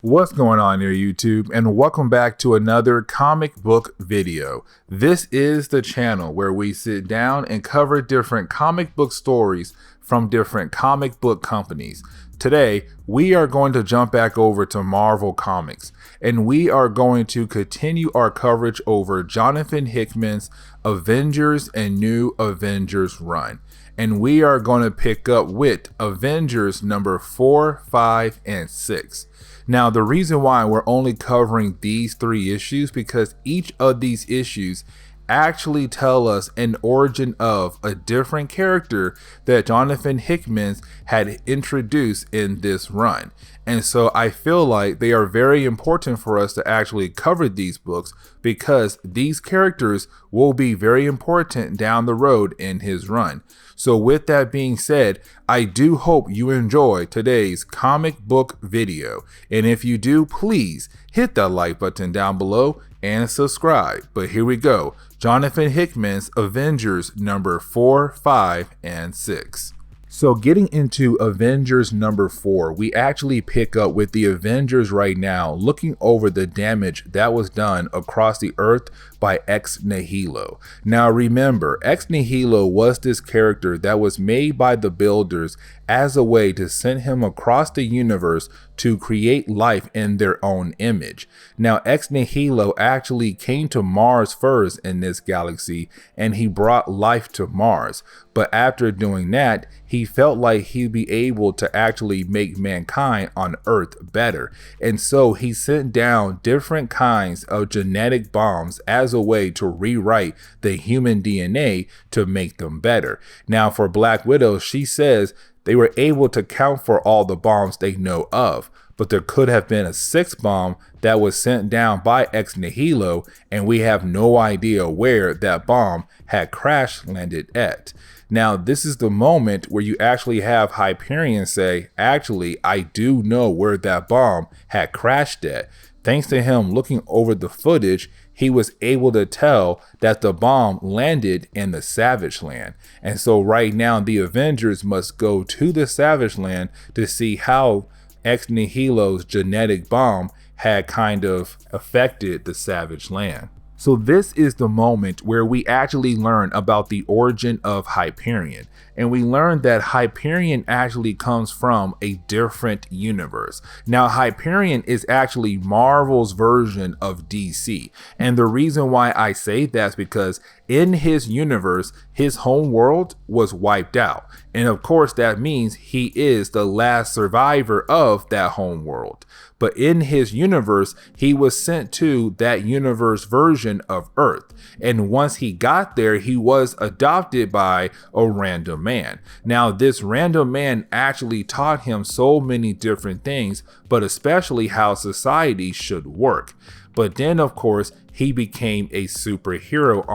What's going on here, YouTube, and welcome back to another comic book video. This is the channel where we sit down and cover different comic book stories from different comic book companies. Today, we are going to jump back over to Marvel Comics, and we are going to continue our coverage over Johnathan Hickman's Avengers and New Avengers run. And we are going to pick up with Avengers number 4, 5, and 6. Now, the reason why we're only covering these 3 issues because each of these issues actually tell us an origin of a different character that Johnathan Hickman had introduced in this run. And so I feel like they are very important for us to actually cover these books because these characters will be very important down the road in his run. So with that being said, I do hope you enjoy today's comic book video. And if you do, please hit that like button down below and subscribe. But here we go. Johnathan Hickman's Avengers number 4, 5, and 6. So getting into Avengers number 4, we actually pick up with the Avengers right now looking over the damage that was done across the earth by Ex Nihilo. Now remember, Ex Nihilo was this character that was made by the builders as a way to send him across the universe to create life in their own image. Now Ex Nihilo actually came to Mars first in this galaxy, and he brought life to Mars. But after doing that, he felt like he'd be able to actually make mankind on Earth better. And so he sent down different kinds of genetic bombs as a way to rewrite the human DNA to make them better. Now for Black Widow, she says they were able to count for all the bombs they know of, but there could have been a 6th bomb that was sent down by Ex Nihilo, and we have no idea where that bomb had crash landed at. Now, this is the moment where you actually have Hyperion say, actually, I do know where that bomb had crashed at. Thanks to him looking over the footage, he was able to tell that the bomb landed in the Savage Land. And so right now, the Avengers must go to the Savage Land to see how Ex Nihilo's genetic bomb had kind of affected the Savage Land. So this is the moment where we actually learn about the origin of Hyperion. And we learn that Hyperion actually comes from a different universe. Now, Hyperion is actually Marvel's version of DC. And the reason why I say that is because in his universe, his home world was wiped out. And of course, that means he is the last survivor of that home world. But in his universe, he was sent to that universe version of Earth. And once he got there, he was adopted by a random man. Now, this random man actually taught him so many different things, but especially how society should work. But then, of course, he became a superhero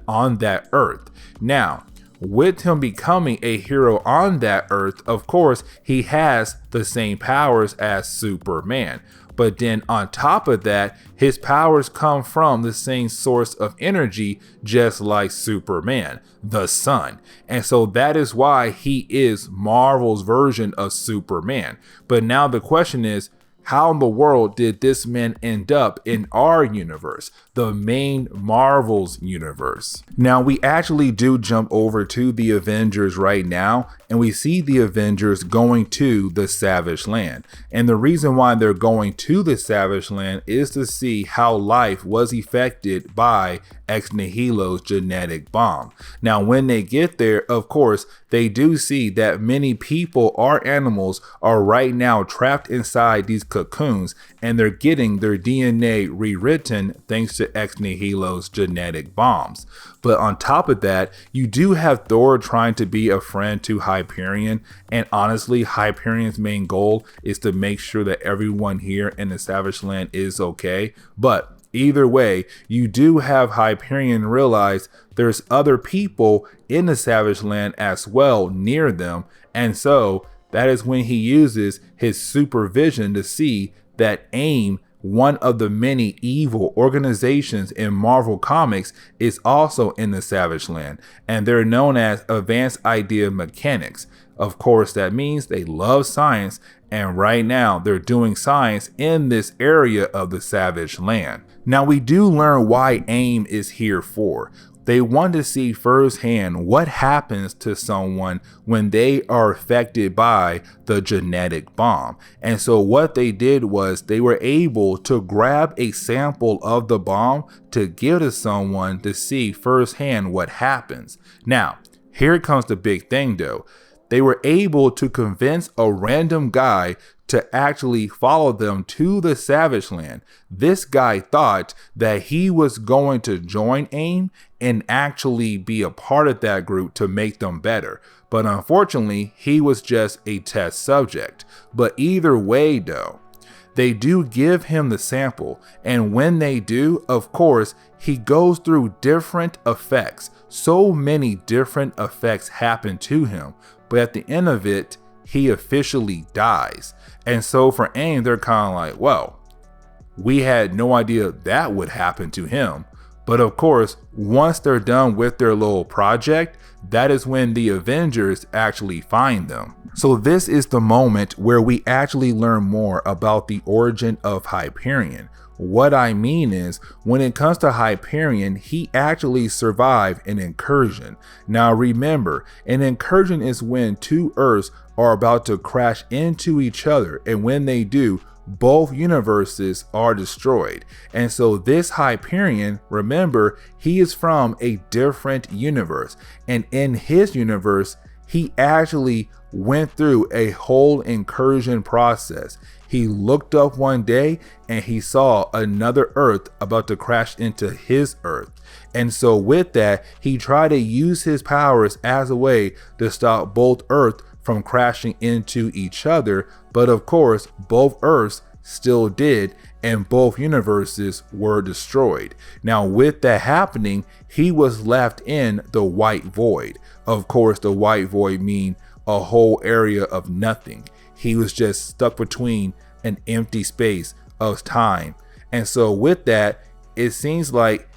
on that Earth. Now, with him becoming a hero on that Earth, of course, he has the same powers as Superman. But then on top of that, his powers come from the same source of energy, just like Superman, the sun. And so that is why he is Marvel's version of Superman. But now the question is, how in the world did this man end up in our universe, the main Marvel's universe? Now, we actually do jump over to the Avengers right now, and we see the Avengers going to the Savage Land. And the reason why they're going to the Savage Land is to see how life was affected by Ex Nihilo's genetic bomb. Now, when they get there, of course, they do see that many people or animals are right now trapped inside these cocoons, and they're getting their DNA rewritten thanks to Ex Nihilo's genetic bombs. But on top of that, you do have Thor trying to be a friend to Hyperion, and honestly, Hyperion's main goal is to make sure that everyone here in the Savage Land is okay. But either way, you do have Hyperion realize there's other people in the Savage Land as well near them, and so that is when he uses his supervision to see that AIM one of the many evil organizations in Marvel Comics, is also in the Savage Land, and they're known as Advanced Idea Mechanics. Of course, that means they love science, and right now they're doing science in this area of the Savage Land. Now, we do learn why AIM is here for. They want to see firsthand what happens to someone when they are affected by the genetic bomb. And so what they did was they were able to grab a sample of the bomb to give to someone to see firsthand what happens. Now, here comes the big thing though. They were able to convince a random guy to actually follow them to the Savage Land. This guy thought that he was going to join AIM and actually be a part of that group to make them better. But unfortunately, he was just a test subject. But either way though, they do give him the sample, and when they do, of course, he goes through different effects. So many different effects happen to him, but at the end of it, he officially dies. And so for AIM, they're kind of like, well, we had no idea that would happen to him. But of course, once they're done with their little project, that is when the Avengers actually find them. So this is the moment where we actually learn more about the origin of Hyperion. What I mean is, when it comes to Hyperion, he actually survived an incursion. Now remember, an incursion is when two Earths are about to crash into each other, and when they do, both universes are destroyed. And so this Hyperion, remember, he is from a different universe, and in his universe, he actually went through a whole incursion process. He looked up one day and he saw another Earth about to crash into his Earth. And so with that, he tried to use his powers as a way to stop both Earth from crashing into each other. But of course, both Earths still did, and both universes were destroyed. Now with that happening, he was left in the white void. Of course, the white void means a whole area of nothing. He was just stuck between an empty space of time. And so with that, it seems like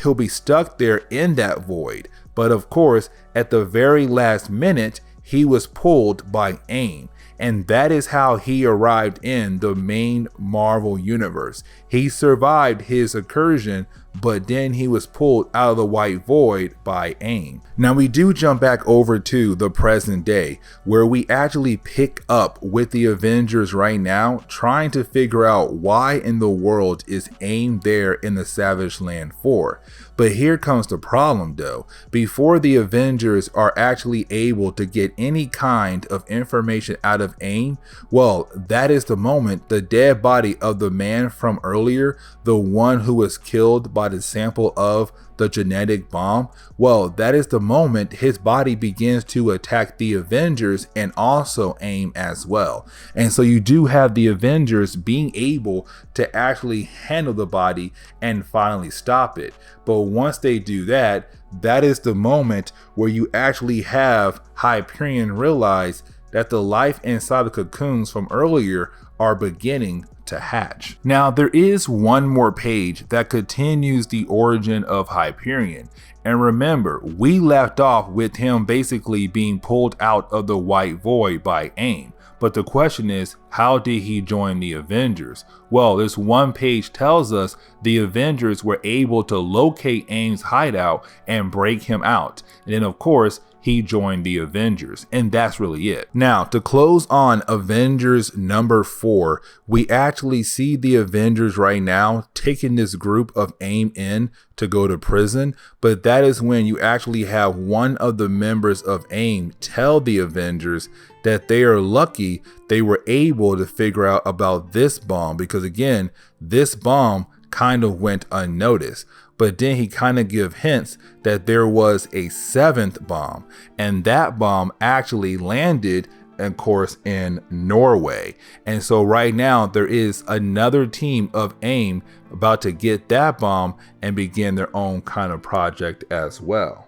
he'll be stuck there in that void. But of course, at the very last minute, he was pulled by AIM. And that is how he arrived in the main Marvel universe. He survived his incursion, but then he was pulled out of the white void by AIM. Now we do jump back over to the present day, where we actually pick up with the Avengers right now, trying to figure out why in the world is AIM there in the Savage Land for. But here comes the problem though. Before the Avengers are actually able to get any kind of information out of AIM, well, that is the moment the dead body of the man from earlier, the one who was killed by the sample of the genetic bomb, well, that is the moment his body begins to attack the Avengers and also AIM as well. And so you do have the Avengers being able to actually handle the body and finally stop it. But once they do that, that is the moment where you actually have Hyperion realize that the life inside the cocoons from earlier are beginning to hatch. Now there is one more page that continues the origin of Hyperion, and remember, we left off with him basically being pulled out of the white void by AIM. But the question is, how did he join the Avengers? Well, this one page tells us the Avengers were able to locate AIM's hideout and break him out. And then of course, he joined the Avengers, and that's really it. Now, to close on Avengers number 4, we actually see the Avengers right now taking this group of AIM in to go to prison, but that is when you actually have one of the members of AIM tell the Avengers that they are lucky they were able to figure out about this bomb, because again, this bomb kind of went unnoticed. But then he kind of give hints that there was a 7th bomb, and that bomb actually landed, of course, in Norway. And so right now there is another team of AIM about to get that bomb and begin their own kind of project as well.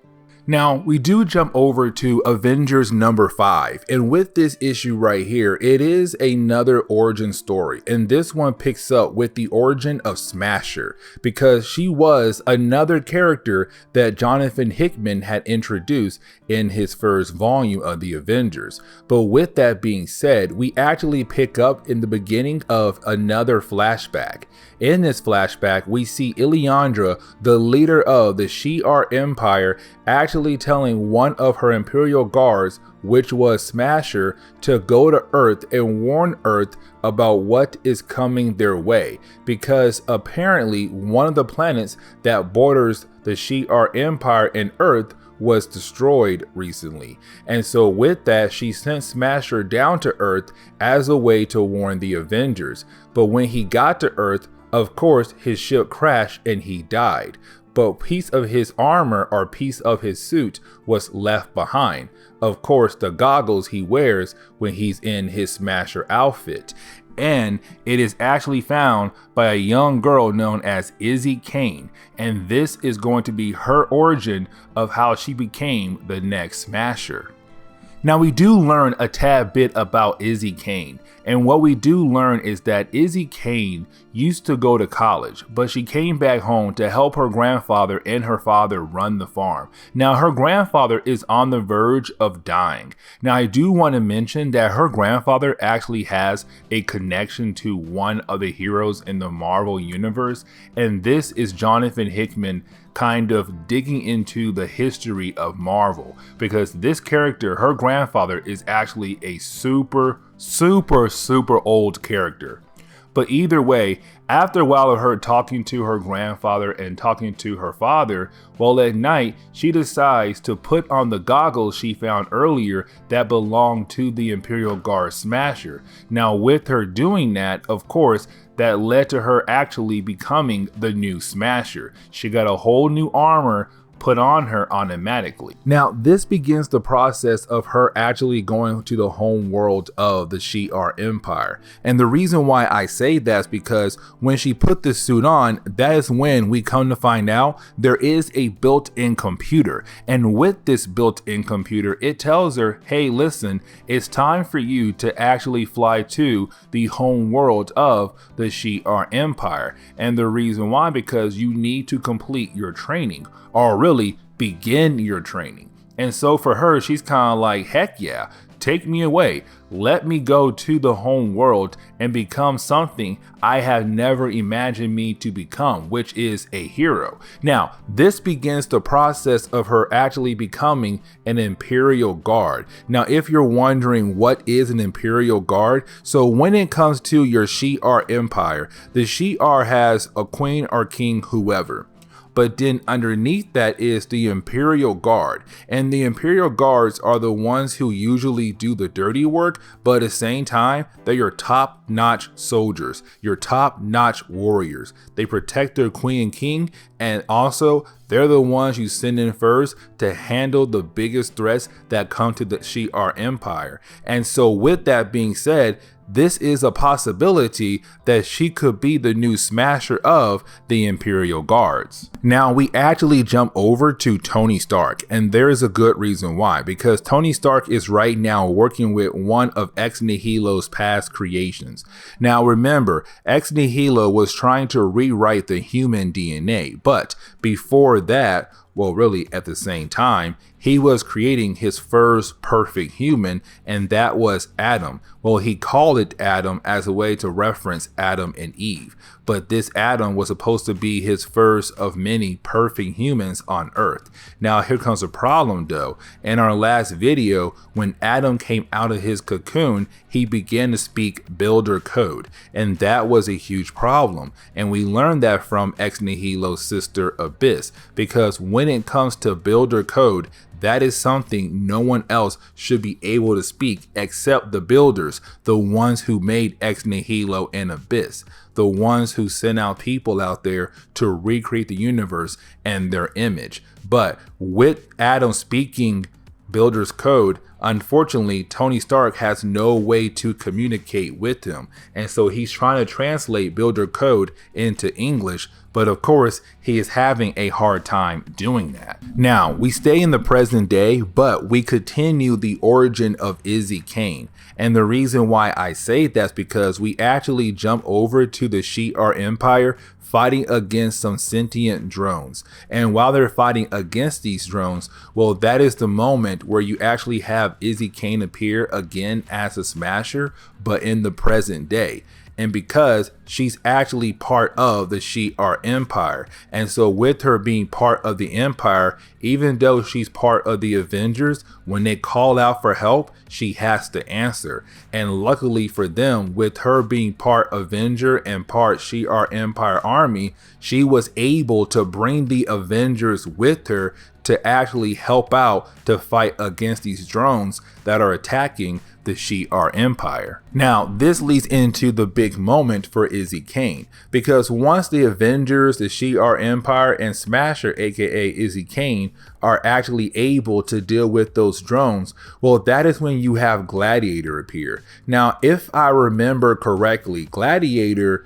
Now, we do jump over to Avengers number 5, and with this issue right here, it is another origin story, and this one picks up with the origin of Smasher, because she was another character that Johnathan Hickman had introduced in his first volume of the Avengers. But with that being said, we actually pick up in the beginning of another flashback. In this flashback, we see Illyandra, the leader of the Shi'ar Empire, actually telling one of her Imperial guards, which was Smasher, to go to Earth and warn Earth about what is coming their way, because apparently one of the planets that borders the Shi'ar Empire and Earth was destroyed recently. And so with that, she sent Smasher down to Earth as a way to warn the Avengers. But when he got to Earth, of course, his ship crashed and he died. But piece of his armor or piece of his suit was left behind. Of course, the goggles he wears when he's in his Smasher outfit. And it is actually found by a young girl known as Izzy Kane. And this is going to be her origin of how she became the next Smasher. Now, we do learn a tad bit about Izzy Kane, and what we do learn is that Izzy Kane used to go to college, but she came back home to help her grandfather and her father run the farm. Now, her grandfather is on the verge of dying. Now, I do want to mention that her grandfather actually has a connection to one of the heroes in the Marvel universe, and this is Johnathan Hickman kind of digging into the history of Marvel, because this character, her grandfather, is actually a super old character. But either way, after a while of her talking to her grandfather and talking to her father, well, at night, she decides to put on the goggles she found earlier that belonged to the Imperial Guard Smasher. Now, with her doing that, of course, that led to her actually becoming the new Smasher. She got a whole new armor put on her automatically. Now, this begins the process of her actually going to the home world of the Shi'ar Empire. And the reason why I say that is because when she put this suit on, that is when we come to find out there is a built-in computer. And with this built-in computer, it tells her, hey, listen, it's time for you to actually fly to the home world of the Shi'ar Empire. And the reason why, because you need to complete your training, or really begin your training. And so for her, she's kind of like, heck yeah, take me away. Let me go to the home world and become something I have never imagined me to become, which is a hero. Now, this begins the process of her actually becoming an Imperial Guard. Now, if you're wondering what is an Imperial Guard, so when it comes to your Shi'ar Empire, the Shi'ar has a queen or king, whoever. But then underneath that is the Imperial Guard. And the Imperial Guards are the ones who usually do the dirty work, but at the same time, they're your top-notch soldiers, your top-notch warriors. They protect their queen and king, and also they're the ones you send in first to handle the biggest threats that come to the Shi'ar Empire. And so with that being said, this is a possibility that she could be the new Smasher of the Imperial Guards. Now, we actually jump over to Tony Stark, and there is a good reason why, because Tony Stark is right now working with one of Ex Nihilo's past creations. Now, remember, Ex Nihilo was trying to rewrite the human DNA, but before that, well, really at the same time, he was creating his first perfect human, and that was Adam. Well, he called it Adam as a way to reference Adam and Eve. But this Adam was supposed to be his first of many perfect humans on Earth. Now, here comes a problem though. In our last video, when Adam came out of his cocoon, he began to speak Builder code. And that was a huge problem. And we learned that from Ex Nihilo's sister Abyss. Because when it comes to Builder code, that is something no one else should be able to speak except the builders, the ones who made Ex Nihilo and Abyss, the ones who sent out people out there to recreate the universe and their image. But with Adam speaking Builder's code, unfortunately, Tony Stark has no way to communicate with him. And so he's trying to translate Builder Code into English. But of course, he is having a hard time doing that. Now, we stay in the present day, but we continue the origin of Izzy Kane. And the reason why I say that's because we actually jump over to the Shi'ar Empire fighting against some sentient drones. And while they're fighting against these drones, well, that is the moment where you actually have Izzy Kane appear again as a Smasher, but in the present day. And because she's actually part of the Shi'ar Empire. And so with her being part of the Empire, even though she's part of the Avengers, when they call out for help, she has to answer. And luckily for them, with her being part Avenger and part Shi'ar Empire army, she was able to bring the Avengers with her to actually help out to fight against these drones that are attacking the Shi'ar Empire. Now, this leads into the big moment for Izzy Kane, because once the Avengers, the Shi'ar Empire, and Smasher, aka Izzy Kane, are actually able to deal with those drones, well, that is when you have Gladiator appear. Now, if I remember correctly, Gladiator,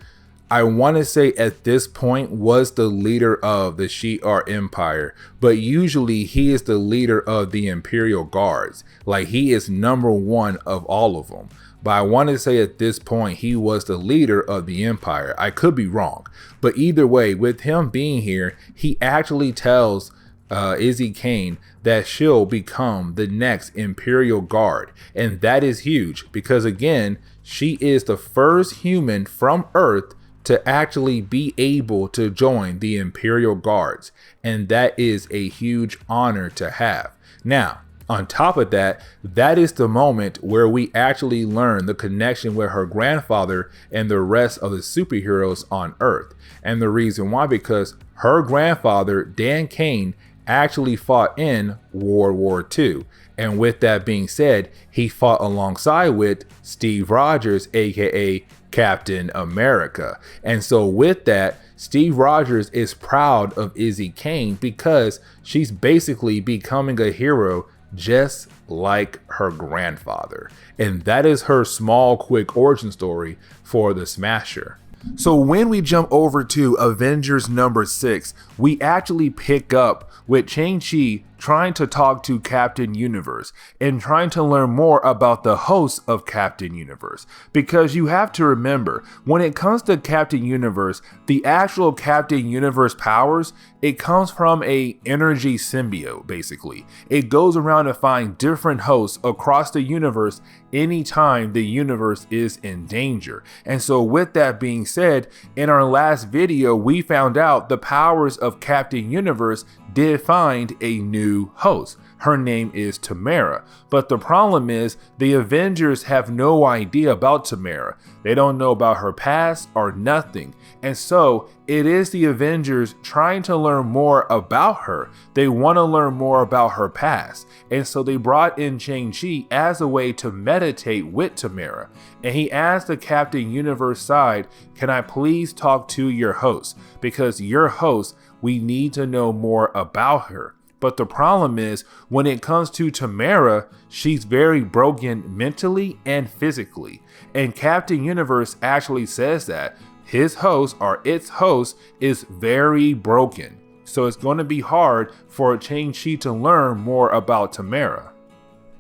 I want to say at this point, was the leader of the Shi'ar Empire, but usually he is the leader of the Imperial Guards. Like, he is number one of all of them. But I want to say at this point, he was the leader of the Empire. I could be wrong. But either way, with him being here, he actually tells Izzy Kane that she'll become the next Imperial Guard. And that is huge because, again, she is the first human from Earth to actually be able to join the Imperial Guards. And that is a huge honor to have. Now, on top of that, that is the moment where we actually learn the connection with her grandfather and the rest of the superheroes on Earth. And the reason why, because her grandfather, Dan Kane, actually fought in World War II. And with that being said, he fought alongside with Steve Rogers, aka Captain America. And so with that, Steve Rogers is proud of Izzy Kane because she's basically becoming a hero just like her grandfather. And that is her small, quick origin story for the Smasher. So when we jump over to Avengers number 6, we actually pick up with Shang-Chi trying to talk to Captain Universe and trying to learn more about the hosts of Captain Universe. Because you have to remember, when it comes to Captain Universe, the actual Captain Universe powers, it comes from a energy symbiote, basically. It goes around to find different hosts across the universe anytime the universe is in danger. And so with that being said, in our last video, we found out the powers of Captain Universe did find a new host. Her name is Tamara. But the problem is the Avengers have no idea about Tamara. They don't know about her past or nothing. And so it is the Avengers trying to learn more about her. They want to learn more about her past. And so they brought in Shang-Chi as a way to meditate with Tamara. And he asked the Captain Universe side, can I please talk to your host? Because your host, we need to know more about her. But the problem is, when it comes to Tamara, she's very broken mentally and physically. And Captain Universe actually says that his host, or its host, is very broken. So it's going to be hard for Shang-Chi to learn more about Tamara.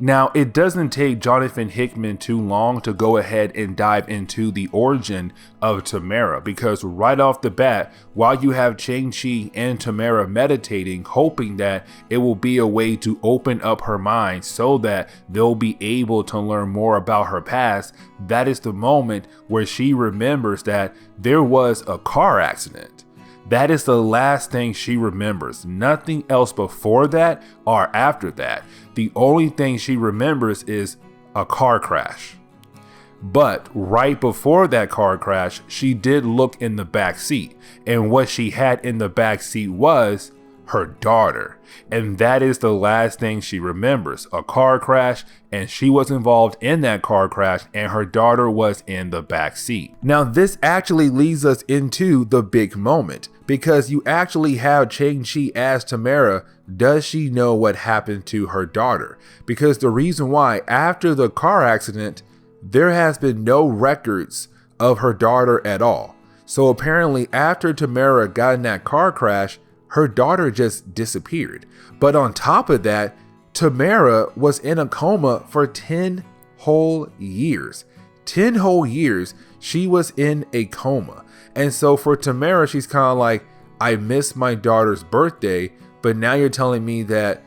Now, it doesn't take Johnathan Hickman too long to go ahead and dive into the origin of Tamara, because right off the bat, while you have Shang-Chi and Tamara meditating, hoping that it will be a way to open up her mind so that they'll be able to learn more about her past, that is the moment where she remembers that there was a car accident. That is the last thing she remembers. Nothing else before that or after that. The only thing she remembers is a car crash. But right before that car crash, she did look in the back seat. And what she had in the back seat was her daughter. And that is the last thing she remembers, a car crash, and she was involved in that car crash, and her daughter was in the back seat. Now, this actually leads us into the big moment, because you actually have Shang-Chi ask Tamara, does she know what happened to her daughter? Because the reason why, after the car accident, there has been no records of her daughter at all. So apparently after Tamara got in that car crash, her daughter just disappeared. But on top of that, Tamara was in a coma for 10 whole years. 10 whole years she was in a coma. And so for Tamara, she's kind of like, I missed my daughter's birthday, but now you're telling me that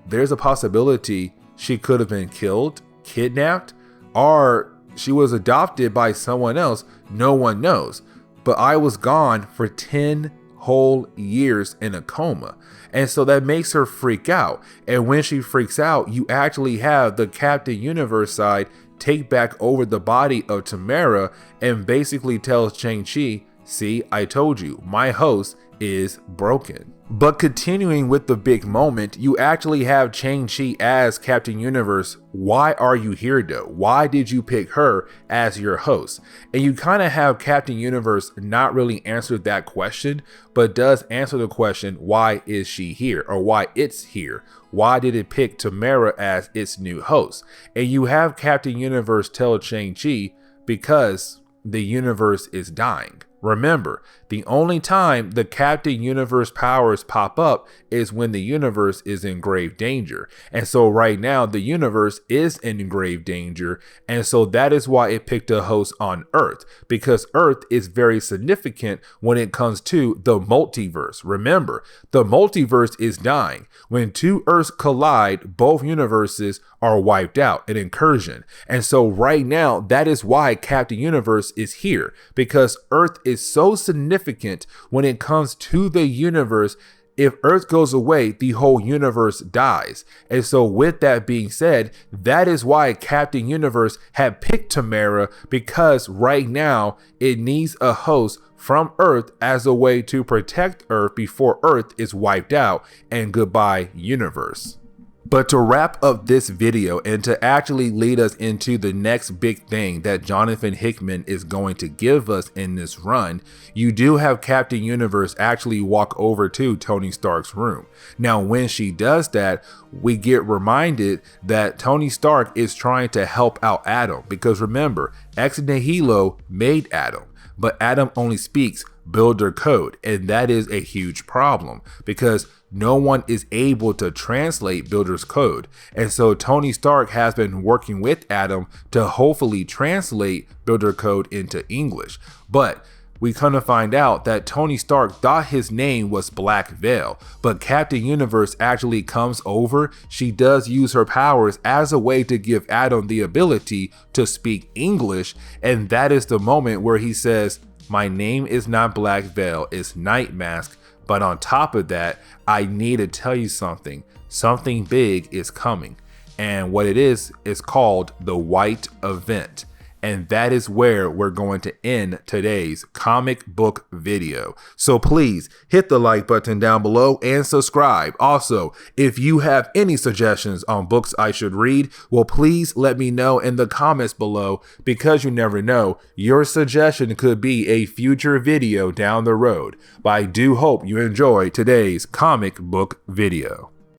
there's a possibility she could have been killed, kidnapped, or she was adopted by someone else. No one knows. But I was gone for 10 whole years in a coma. And so that makes her freak out. And when she freaks out, you actually have the Captain Universe side take back over the body of Tamara and basically tells Shang-Chi, see, I told you, my host is broken. But continuing with the big moment, you actually have Shang-Chi as Captain Universe. Why are you here though? Why did you pick her as your host? And you kind of have Captain Universe not really answer that question, but does answer the question, why is she here? Or why it's here? Why did it pick Tamara as its new host? And you have Captain Universe tell Shang-Chi, because the universe is dying. Remember, the only time the Captain Universe powers pop up is when the universe is in grave danger. And so right now, the universe is in grave danger. And so that is why it picked a host on Earth, because Earth is very significant when it comes to the multiverse. Remember, the multiverse is dying. When two Earths collide, both universes are wiped out, an incursion. And so right now, that is why Captain Universe is here, because Earth is so significant when it comes to the universe. If Earth goes away, the whole universe dies. And so with that being said, that is why Captain Universe had picked Tamara, because right now it needs a host from Earth as a way to protect Earth before Earth is wiped out, and goodbye universe. But to wrap up this video and to actually lead us into the next big thing that Johnathan Hickman is going to give us in this run, you do have Captain Universe actually walk over to Tony Stark's room. Now, when she does that, we get reminded that Tony Stark is trying to help out Adam, because remember, Ex Nihilo made Adam, but Adam only speaks builder code, and that is a huge problem because no one is able to translate builder's code. And so Tony Stark has been working with Adam to hopefully translate builder code into English. But we kind of find out that Tony Stark thought his name was Black Veil, but Captain Universe actually comes over. She does use her powers as a way to give Adam the ability to speak English. And that is the moment where he says, my name is not Black Veil, it's Night Mask. But on top of that, I need to tell you something. Something big is coming. And what it is called the White Event. And that is where we're going to end today's comic book video. So please hit the like button down below and subscribe. Also, if you have any suggestions on books I should read, well, please let me know in the comments below, because you never know, your suggestion could be a future video down the road. But I do hope you enjoy today's comic book video.